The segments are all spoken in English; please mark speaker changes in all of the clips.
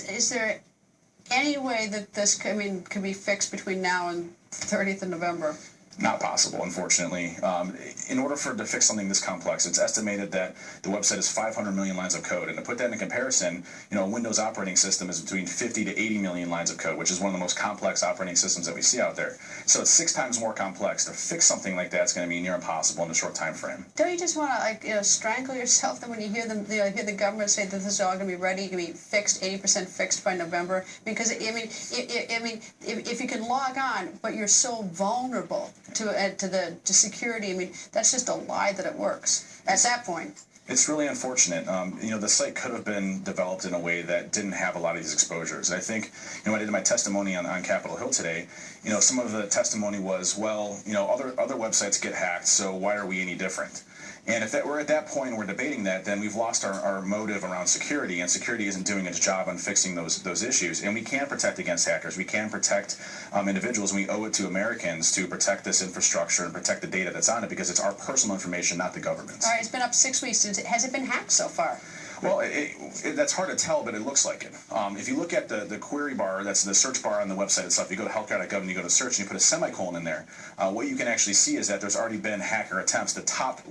Speaker 1: Is there any way that this can be fixed between now and 30th of November?
Speaker 2: Not possible, unfortunately. In order for it to fix something this complex, it's estimated that the website is 500 million lines of code. And to put that in comparison, a Windows operating system is between 50 to 80 million lines of code, which is one of the most complex operating systems that we see out there. So it's 6 times more complex. To fix something like that is going to be near impossible in a short time frame.
Speaker 1: Don't you just want to strangle yourself then when you hear them, hear the government say that this is all going to be ready, going to be fixed, 80% fixed by November? Because if you can log on, but you're so vulnerable to security, that's just a lie that it works at that point.
Speaker 2: It's really unfortunate. The site could have been developed in a way that didn't have a lot of these exposures. And I think, when I did my testimony on Capitol Hill today, some of the testimony was, well, other websites get hacked, so why are we any different? And if we're at that point and we're debating that, then we've lost our motive around security, and security isn't doing its job on fixing those issues. And we can protect against hackers. We can protect individuals, and we owe it to Americans to protect this infrastructure and protect the data that's on it, because it's our personal information, not the government's.
Speaker 1: All right, it's been up 6 weeks. Has it been hacked so far?
Speaker 2: Well, that's hard to tell, but it looks like it. If you look at the query bar, that's the search bar on the website itself, you go to healthcare.gov and you go to search and you put a semicolon in there, what you can actually see is that there's already been hacker attempts. The top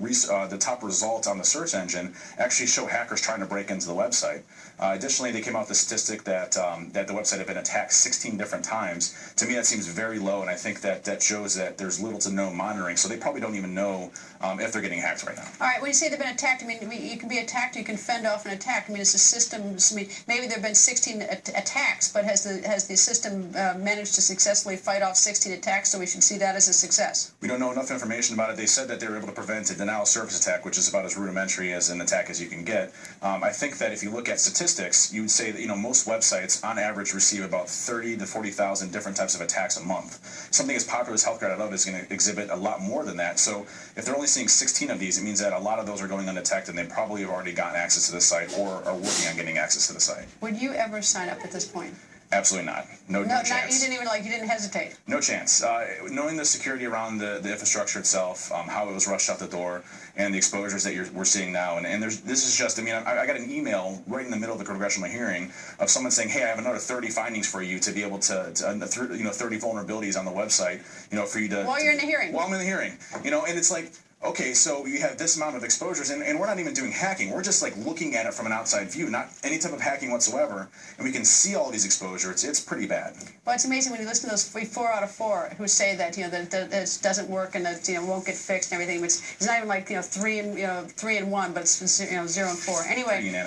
Speaker 2: results on the search engine actually show hackers trying to break into the website. Additionally, they came out with the statistic that the website had been attacked 16 different times. To me, that seems very low, and I think that shows that there's little to no monitoring, so they probably don't even know if they're getting hacked right now.
Speaker 1: All right, when you say they've been attacked, you can be attacked, you can fend off an attack. It's a system. Maybe there have been 16 attacks, but has the system managed to successfully fight off 16 attacks? So we should see that as a success.
Speaker 2: We don't know enough information about it. They said that they were able to prevent a denial of service attack, which is about as rudimentary as an attack as you can get. I think that if you look at statistics, you would say that most websites on average receive about 30 to 40,000 different types of attacks a month. Something as popular as healthcare.gov is going to exhibit a lot more than that. So if they're only seeing 16 of these, it means that a lot of those are going undetected, and they probably have already gotten access to the site or are working on getting access to the site.
Speaker 1: Would you ever sign up at this point?
Speaker 2: Absolutely not. No chance.
Speaker 1: You didn't hesitate?
Speaker 2: No chance. Knowing the security around the infrastructure itself, how it was rushed out the door, and the exposures that we're seeing now, and this is just, I got an email right in the middle of the congressional hearing of someone saying, hey, I have another 30 findings for you to be able to 30 vulnerabilities on the website, for you to...
Speaker 1: While you're in the hearing.
Speaker 2: While I'm in the hearing. And it's like, okay, so you have this amount of exposures, and we're not even doing hacking. We're just looking at it from an outside view, not any type of hacking whatsoever, and we can see all these exposures. It's pretty bad.
Speaker 1: Well, it's amazing when you listen to those 4 out of 4 who say that that it doesn't work and that won't get fixed and everything. It's not even 3 and 1, but it's 0 and 4. Anyway.